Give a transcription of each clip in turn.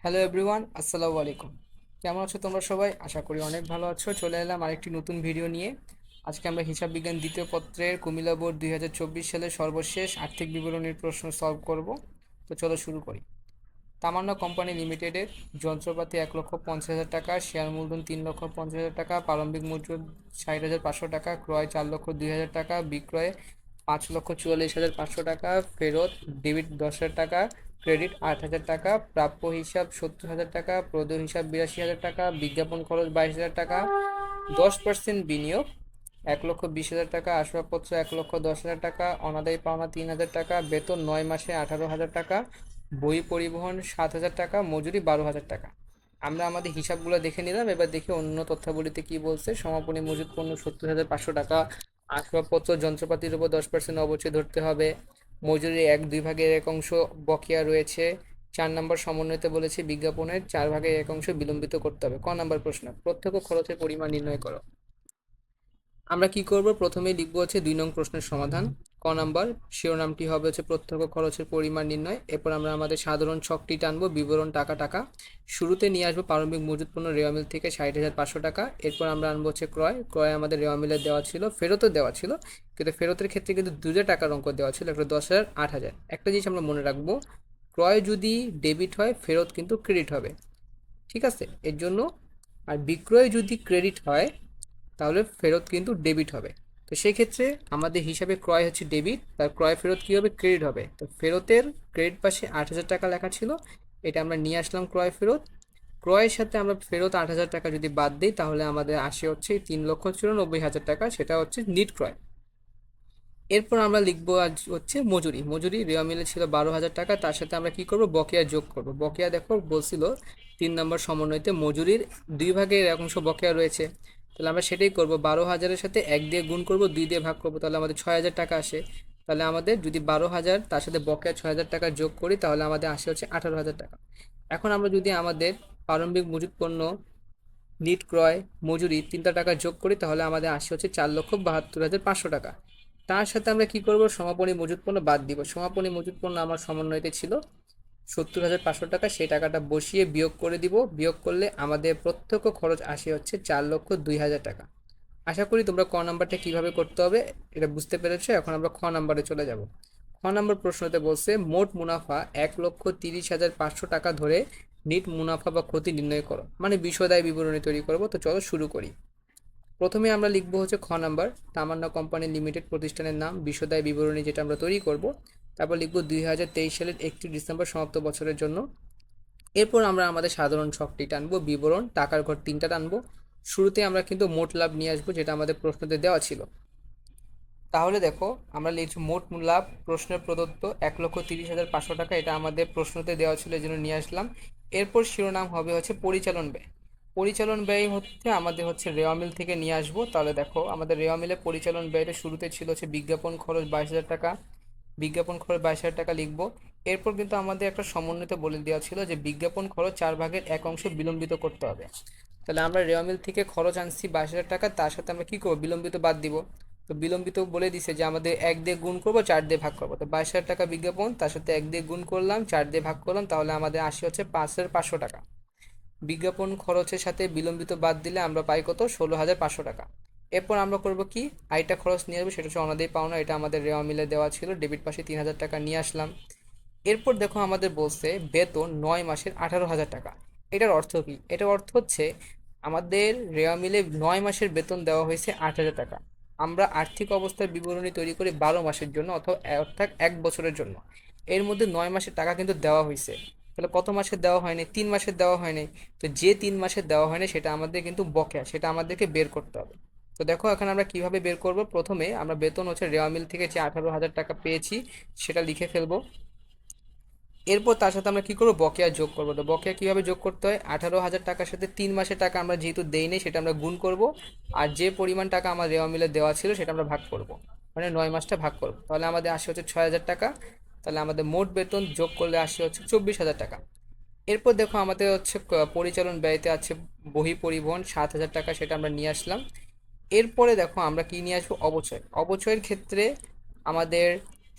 Hello everyone, আসসালামু আলাইকুম। কেমন আছো তোমরা সবাই? আশা করি অনেক ভালো আছো। চলে এলাম আরেকটি নতুন ভিডিও নিয়ে। আজকে আমরা হিসাব বিজ্ঞান দ্বিতীয় পত্রের কুমিল্লা বোর্ড 2024 সালের সর্বশেষ আর্থিক বিবরণীর প্রশ্ন সলভ করব। তো চলো শুরু করি। তামান্না কোম্পানি লিমিটেডের যন্ত্রপাতি 1,50,000 টাকা, শেয়ার মূলধন 3,50,000 টাকা, প্রারম্ভিক মজুদ 60,500 টাকা, ক্রয় 4,02,000 টাকা, বিক্রয়ে 5,44,500 টাকা, ফেরত ডেবিট 10,000 টাকা, ক্রেডিট 8,000 টাকা, প্রাপ্য হিসাব 70,000 টাকা, প্রদেয় হিসাব 82,000 টাকা, বিজ্ঞাপন খরচ 22,000 টাকা, 10% বিনিয়োগ 1,20,000 টাকা, আসবাবপত্র 1,10,000 টাকা, অনাদায়ী পাওনা 3,000 টাকা, বেতন 9 মাসে 18,000 টাকা, বই পরিবহন 7,000 টাকা, মজুরি 12,000 টাকা। আমরা আমাদের হিসাবগুলো দেখে নিলাম। এবার দেখি অন্য তথ্যাবলিতে কি বলছে। সমাপনী মজুদ পণ্য 70,500 টাকা, আসবাবপত্র যন্ত্রপাতির উপর 10% অবশ্যই ধরতে হবে, মজুরি 1/2 অংশ বকেয়া রয়েছে। 4 নম্বর সমন্বয়তে বলেছে বিজ্ঞাপনের 4/1 অংশ বিলম্বিত করতে হবে। ক নম্বর প্রশ্ন, প্রত্যক্ষ খরচের পরিমাণ নির্ণয় করো। আমরা কি করব, প্রথমেই লিখবো হচ্ছে 2 নং প্রশ্নের সমাধান। ক নাম্বার শিরোনামটি হবে হচ্ছে প্রত্যক্ষ খরচের পরিমাণ নির্ণয়। এরপর আমরা আমাদের সাধারণ ছকটি টানবো, বিবরণ টাকা টাকা। শুরুতে নিয়ে আসবো প্রারম্ভিক মজুত পণ্য রেওয়া মিল থেকে 60,500 টাকা। এরপর আমরা আনবো হচ্ছে ক্রয়। ক্রয় আমাদের রেওয়া মিলে দেওয়া ছিল, ফেরতও দেওয়া ছিল, কিন্তু ফেরতের ক্ষেত্রে কিন্তু 2,000 টাকার অঙ্ক দেওয়া ছিল, একটা 10,000, 8,000। একটা জিনিস আমরা মনে রাখবো, ক্রয় যদি ডেবিট হয়, ফেরত কিন্তু ক্রেডিট হবে। ঠিক আছে, এর জন্য। আর বিক্রয় যদি ক্রেডিট হয়, তাহলে ফেরত কিন্তু ডেবিট হবে। তো সেই ক্ষেত্রে আমাদের হিসাবে ক্রয় হচ্ছে ডেবিট, তার ক্রয় ফেরত কী হবে, ক্রেডিট হবে। তো ফেরতের ক্রেডিট পাশে 8,000 টাকা লেখা ছিল, এটা আমরা নিয়ে আসলাম ক্রয় ফেরত। ক্রয়ের সাথে আমরা ফেরত 8,000 টাকা যদি বাদ দিই, তাহলে আমাদের আসে হচ্ছে 3,94,000 টাকা, সেটা হচ্ছে নিট ক্রয়। এরপর আমরা লিখবো আজ হচ্ছে মজুরি। মজুরি রেওয়া মিলে ছিল 12,000 টাকা, তার সাথে আমরা কি করব, বকেয়া যোগ করব। বকেয়া দেখো বলছিল 3 নম্বর সমন্বয়তে মজুরির 2/1 অংশ বকেয়া রয়েছে, তাহলে আমরা সেটাই করব। 12,000-এর সাথে 1 দিয়ে গুণ করব, 2 দিয়ে ভাগ করব, তাহলে আমাদের 6,000 টাকা আসে। তাহলে আমাদের যদি 12,000 তার সাথে বকেয়া 6,000 টাকা যোগ করি, তাহলে আমাদের আসে হচ্ছে 18,000 টাকা। এখন আমরা যদি আমাদের প্রারম্ভিক মজুত পণ্য, নিট ক্রয়, মজুরি তিনটা টাকা যোগ করি, তাহলে আমাদের আসে হচ্ছে 4,72,500 টাকা। তার সাথে আমরা কি করব, সমাপনী মজুত পণ্য বাদ দিব। সমাপনী মজুত পণ্য আমার সমন্বয়তে ছিল 70,500 টাকা, সেই টাকাটা বসিয়ে বিয়োগ করে দিব। বিয়োগ করলে আমাদের প্রত্যক্ষ খরচ আসে হচ্ছে 4,02,000 টাকা। আশা করি তোমরা ক নাম্বারটা কিভাবে করতে হবে এটা বুঝতে পেরেছো। এখন আমরা খ নাম্বারে চলে যাব। খ নম্বর প্রশ্নতে বলছে মোট মুনাফা 1,30,500 টাকা ধরে নিট মুনাফা বা ক্ষতি নির্ণয় করো, মানে বিশদায় বিবরণী তৈরি করব। তো চলো শুরু করি। প্রথমে আমরা লিখবো হচ্ছে খ নাম্বার, তামান্না কোম্পানি লিমিটেড প্রতিষ্ঠানের নাম, বিশদায় বিবরণী যেটা আমরা তৈরি করব। তারপর লিখবো 2023 সালের 31 ডিসেম্বর সমাপ্ত বছরের জন্য। এরপর আমরা আমাদের সাধারণ ছকটি টানবো, বিবরণ টাকার ঘর 3টা টানবো। শুরুতে আমরা কিন্তু মোট লাভ নিয়ে আসবো, যেটা আমাদের প্রশ্নতে দেওয়া ছিল। তাহলে দেখো, আমরা লিখছি মোট লাভ প্রশ্নের প্রদত্ত 1,30,500 টাকা, এটা আমাদের প্রশ্নতে দেওয়া ছিল, এই জন্য নিয়ে আসলাম। এরপর শিরোনাম হবে হচ্ছে পরিচালন ব্যয়। পরিচালন ব্যয় হচ্ছে আমাদের হচ্ছে রেওয়া মিল থেকে নিয়ে আসবো। তাহলে দেখো, আমাদের রেওয়া মিলে পরিচালন ব্যয়টা শুরুতে ছিল হচ্ছে বিজ্ঞাপন খরচ 22,000 টাকা। বিজ্ঞাপন খরচ 22,000 টাকা লিখবো। এরপর কিন্তু আমাদের একটা সমন্বিত বলে দেওয়া ছিল যে বিজ্ঞাপন খরচ 4/1 অংশ বিলম্বিত করতে হবে। তাহলে আমরা রেওয়া মিল থেকে খরচ আনছি 22,000 টাকা, তার সাথে আমরা কি করবো, বিলম্বিত বাদ দিব। তো বিলম্বিত বলে দিছে যে আমাদের 1 দিয়ে গুণ করবো, 4 দিয়ে ভাগ করবো। তো 22,000 টাকা বিজ্ঞাপন, তার সাথে 1 দিয়ে গুণ করলাম, 4 দিয়ে ভাগ করলাম, তাহলে আমাদের আসে হচ্ছে 5,500 টাকা। বিজ্ঞাপন খরচের সাথে বিলম্বিত বাদ দিলে আমরা পাই কত, 16,500 টাকা। এরপর আমরা করব কি, আরেকটা খরচ নিয়ে আসবো, সেটা হচ্ছে অনাদায়ী পাওনা। এটা আমাদের রেওয়া মিলে দেওয়া ছিল, ডেবিট পাশে 3,000 টাকা নিয়ে আসলাম। এরপর দেখো আমাদের বলছে বেতন 9 মাসের 18,000 টাকা। এটার অর্থ কি? এটার অর্থ হচ্ছে আমাদের রেওয়া মিলে 9 মাসের বেতন দেওয়া হয়েছে 8,000 টাকা। আমরা আর্থিক অবস্থার বিবরণী তৈরি করি 12 মাসের জন্য, অথবা অর্থাৎ 1 বছরের জন্য। এর মধ্যে 9 মাসের টাকা কিন্তু দেওয়া হয়েছে। তাহলে কত মাসের দেওয়া হয়নি? 3 মাসের দেওয়া হয়নি। তো যে 3 মাসের দেওয়া হয়নি সেটা আমাদের কিন্তু বকেয়া, সেটা আমাদেরকে বের করতে হবে। তো দেখো এখন আমরা কিভাবে বের করব। প্রথমে আমরা বেতন হচ্ছে রেওয়া মিল থেকে যে 18,000 টাকা পেয়েছি সেটা লিখে ফেলবো। এরপর তার সাথে আমরা কি করবো, বকেয়া যোগ করবো। তো বকেয়া কিভাবে যোগ করতে হয়, 18,000 টাকার সাথে 3 মাসের টাকা আমরা যেহেতু দেই নেই, সেটা আমরা গুণ করব। আর যে পরিমাণ টাকা আমার রেওয়া মিলে দেওয়া ছিল সেটা আমরা ভাগ করব, মানে 9 মাসটা ভাগ করব। তাহলে আমাদের আসে হচ্ছে 6,000 টাকা। তাহলে আমাদের মোট বেতন যোগ করলে আসে হচ্ছে 24,000 টাকা। এরপর দেখো আমাদের হচ্ছে পরিচালন ব্যয়তে আছে বহি পরিবহন 7,000 টাকা, সেটা আমরা নিয়ে আসলাম। এরপরে দেখো আমরা কি নিয়ে আসবো, অবচয়। অবচয়ের ক্ষেত্রে আমাদের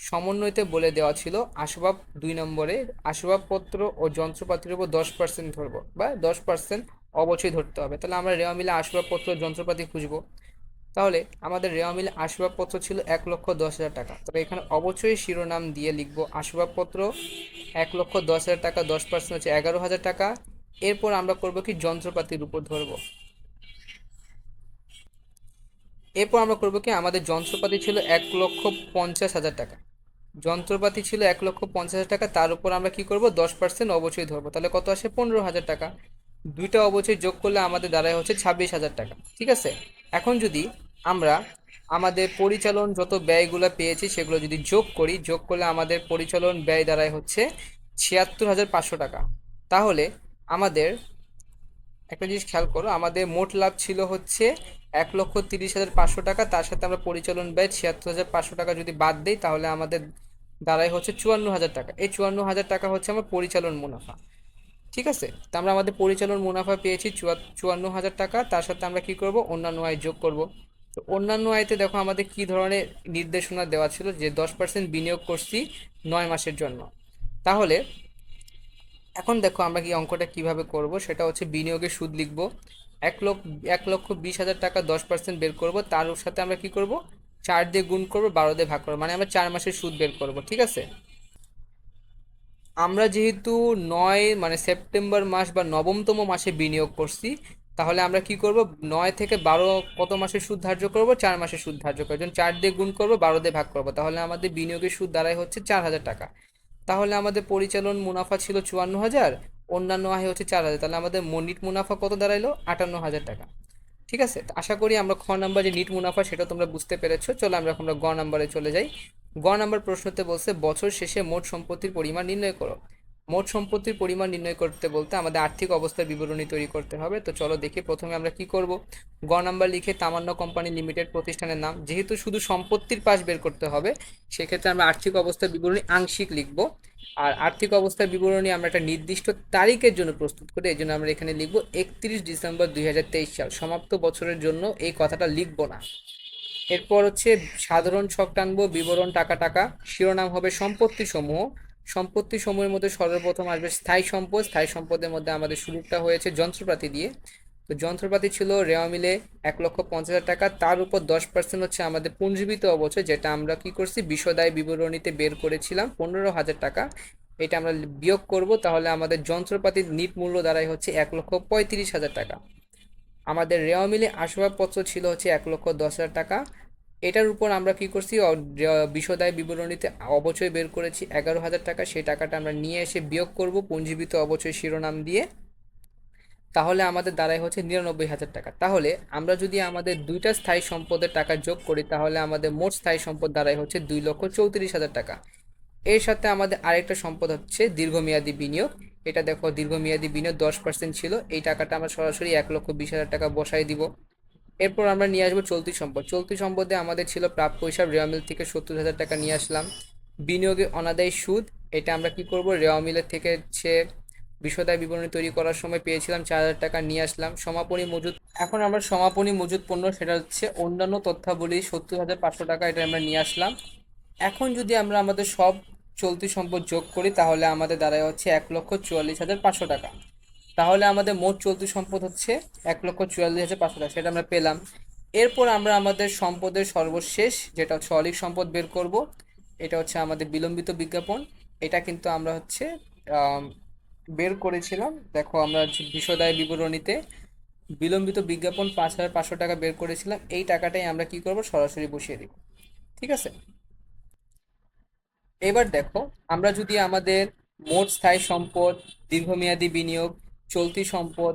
সমন্বয়তে বলে দেওয়া ছিল আসবাব 2 নম্বরে আসবাবপত্র ও যন্ত্রপাতির উপর 10% ধরবো বা 10% অবশ্যই ধরতে হবে। তাহলে আমরা রেওয়া মিলে আসবাবপত্র যন্ত্রপাতি খুঁজবো। তাহলে আমাদের রেওয়া মিলে আসবাবপত্র ছিল 1,10,000 টাকা। তবে এখানে অবশ্যই শিরোনাম দিয়ে লিখবো আসবাবপত্র 1,10,000 টাকা, 10% হচ্ছে 11,000 টাকা। এরপর আমরা করব কি যন্ত্রপাতির উপর ধরবো। এরপর আমরা করব কি আমাদের যন্ত্রপাতি ছিল 1,50,000 টাকা। যন্ত্রপাতি ছিল 1,50,000 টাকা, তার উপর আমরা কি করব 10% অবশ্যই ধরবো। তাহলে কত আসে 15,000 টাকা। দুইটা অবশ্যই যোগ করলে আমাদের দাঁড়ায় হচ্ছে 26,000 টাকা। ঠিক আছে, এখন যদি আমরা আমাদের পরিচালন যত ব্যয়গুলো পেয়েছি সেগুলো যদি যোগ করি, যোগ করলে আমাদের পরিচালন ব্যয় দাঁড়ায় হচ্ছে 76,500 টাকা। তাহলে আমাদের একটা জিনিস খেয়াল করো, আমাদের মোট লাভ ছিল হচ্ছে 1,30,500 টাকা, তার সাথে আমরা পরিচালন ব্যয় 76,500 টাকা যদি বাদ দিই তাহলে আমাদের দাঁড়ায় হচ্ছে 54,000 টাকা। এই 54,000 টাকা হচ্ছে আমার পরিচালন মুনাফা। ঠিক আছে, তো আমরা আমাদের পরিচালন মুনাফা পেয়েছি 54,000 টাকা, তার সাথে আমরা কি করব অন্যান্য আয় যোগ করব। তো অন্যান্য আয়তে দেখো আমাদের কি ধরনের নির্দেশনা দেওয়া ছিল, যে 10% বিনিয়োগ করছি 9 মাসের জন্য। তাহলে এখন দেখো আমরা কি অঙ্কটা কিভাবে করব, সেটা হচ্ছে বিনিয়োগের সুদ লিখব। 1,20,000 টাকা 10% বের করব, তার সাথে আমরা কি করব 4 দিয়ে গুণ করব, 12 দিয়ে ভাগ করবো, মানে আমরা 4 মাসের সুদ বের করব। ঠিক আছে, আমরা যেহেতু মানে সেপ্টেম্বর মাস বা নবমতম মাসে বিনিয়োগ করছি, তাহলে আমরা কি করব 9 থেকে 12 কত মাসের সুদ ধার্য করব, 4 মাসের সুদ ধার্য করব। যখন 4 দিয়ে গুণ করব, 12 দিয়ে ভাগ করব, তাহলে আমাদের বিনিয়োগের সুদ দাঁড়ায় হচ্ছে 4,000 টাকা। তাহলে আমাদের পরিচালন মুনাফা ছিল 54,000, অন্যান্য আয় হচ্ছে 4,000, তাহলে আমাদের নিট মুনাফা কত দাঁড়াইলো 58,000 টাকা। ঠিক আছে, তো আশা করি আমরা খ নাম্বার যে নিট মুনাফা সেটা তোমরা বুঝতে পেরেছো। চলো আমরা গ নাম্বারে চলে যাই। গ নাম্বার প্রশ্নতে বলছে বছর শেষে মোট সম্পত্তির পরিমাণ নির্ণয় করো। মোট সম্পত্তির পরিমাণ নির্ণয় করতে বলতে আমাদের আর্থিক অবস্থার বিবরণী তৈরি করতে হবে। তো চলো দেখি, প্রথমে আমরা কি করব, গ নাম্বার লিখে তামান্না কোম্পানি লিমিটেড প্রতিষ্ঠানের নাম, যেহেতু শুধু সম্পত্তির পাশ বের করতে হবে সেক্ষেত্রে আমরা আর্থিক অবস্থার বিবরণী আংশিক লিখব। আর আর্থিক অবস্থার বিবরণী আমরা একটা নির্দিষ্ট তারিখের জন্য প্রস্তুত করি, এই জন্য আমরা এখানে লিখব 31 ডিসেম্বর 2023 সাল, সমাপ্ত বছরের জন্য এই কথাটা লিখব না। এরপর হচ্ছে সাধারণ ছক টানবো, বিবরণ টাকা টাকা, শিরোনাম হবে সম্পত্তি সমূহ। সম্পত্তি সমূহের মধ্যে সর্বপ্রথম আসবে স্থায়ী সম্পদ। স্থায়ী সম্পদের মধ্যে আমাদের শুরুটা হয়েছে যন্ত্রপাতি দিয়ে। তো যন্ত্রপাতি ছিল রেওয়া মিলে 1,50,000 টাকা, তার উপর 10% হচ্ছে আমাদের পুঞ্জীবিত অবচয়, যেটা আমরা কি করছি বিশদায় বিবরণীতে বের করেছিলাম 15,000 টাকা। এটা আমরা বিয়োগ করব, তাহলে আমাদের যন্ত্রপাতির নিট মূল্য দাঁড়ায় হচ্ছে 1,35,000 টাকা। আমাদের রেওয়া মিলে আসবাবপত্র ছিল হচ্ছে 1,10,000 টাকা। এটার উপর আমরা কি করছি বিশদায় বিবরণীতে অবচয় বের করেছি 11,000 টাকা, সেই টাকাটা আমরা নিয়ে এসে বিয়োগ করব পুঞ্জীবিত অবচয় শিরোনাম দিয়ে, তাহলে আমাদের দাঁড়ায় হচ্ছে 99,000 টাকা। তাহলে আমরা যদি আমাদের দুইটা স্থায়ী সম্পদের টাকা যোগ করি তাহলে আমাদের মোট স্থায়ী সম্পদ দাঁড়ায় হচ্ছে 2,34,000 টাকা। এর সাথে আমাদের আরেকটা সম্পদ হচ্ছে দীর্ঘমেয়াদী বিনিয়োগ। এটা দেখো দীর্ঘমেয়াদী বিনিয়োগ 10% ছিল, এই টাকাটা আমরা সরাসরি 1,20,000 টাকা বসাই দিব। এরপর আমরা নিয়ে আসবো চলতি সম্পদ। চলতি সম্পদে আমাদের ছিল প্রাপ্য হিসাব, রেওয়া মিল থেকে 70,000 টাকা নিয়ে আসলাম। বিনিয়োগে অনাদায়ী সুদ, এটা আমরা কি করব রেওয়া মিলের থেকে হচ্ছে বিশদায় বিবরণী তৈরি করার সময় পেয়েছিলাম 4,000 টাকা নিয়ে আসলাম। সমাপনী মজুদ, এখন আমরা সমাপনী মজুদ পণ্য সেটা হচ্ছে অন্যান্য তথ্যাবলী 70,500 টাকা, এটা আমরা নিয়ে আসলাম। এখন যদি আমরা আমাদের সব চলতি সম্পদ যোগ করি তাহলে আমাদের দাঁড়ায় হচ্ছে 1,44,500 টাকা। তাহলে আমাদের মোট চলতি সম্পদ হচ্ছে 1,44,500 টাকা, সেটা আমরা পেলাম। এরপর আমরা আমাদের সম্পদের সর্বশেষ যেটা হচ্ছে অলিক সম্পদ বের করব, এটা হচ্ছে আমাদের বিলম্বিত বিজ্ঞাপন। এটা কিন্তু আমরা হচ্ছে বের করেছিলাম, দেখো আমরা বিশদায় বিবরণীতে বিলম্বিত বিজ্ঞাপন 5,500 টাকা বের করেছিলাম, এই টাকাটাই আমরা কি করব সরাসরি বসিয়ে দিব। ঠিক আছে, এবার দেখো আমরা যদি আমাদের মোট স্থায়ী সম্পদ, দীর্ঘমেয়াদী বিনিয়োগ, চলতি সম্পদ,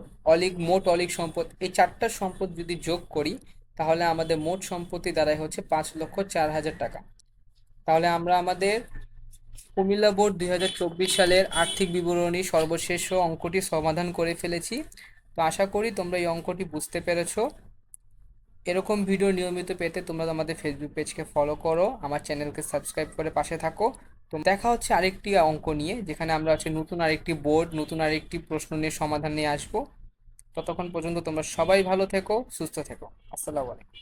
মোট অলিক সম্পদ, এই চারটা সম্পদ যদি যোগ করি তাহলে আমাদের মোট সম্পত্তি দাঁড়ায় হচ্ছে 5,04,000 টাকা। তাহলে আমরা আমাদের কুমিল্লা বোর্ড 2024 সালের আর্থিক বিবরণী সর্বশেষ অঙ্কটি সমাধান করে ফেলেছি। তো আশা করি তোমরা এই অঙ্কটি বুঝতে পেরেছো। এরকম ভিডিও নিয়মিত পেতে তোমরা আমাদের ফেসবুক পেজকে ফলো করো, আমার চ্যানেলকে সাবস্ক্রাইব করে পাশে থাকো। তো দেখা হচ্ছে আরেকটি অঙ্ক নিয়ে, যেখানে আমরা হচ্ছে নতুন আরেকটি বোর্ড, নতুন আরেকটি প্রশ্ন নিয়ে সমাধান নিয়ে আসবো। ততক্ষণ পর্যন্ত তোমরা সবাই ভালো থেকো, সুস্থ থেকো। আসসালামু আলাইকুম।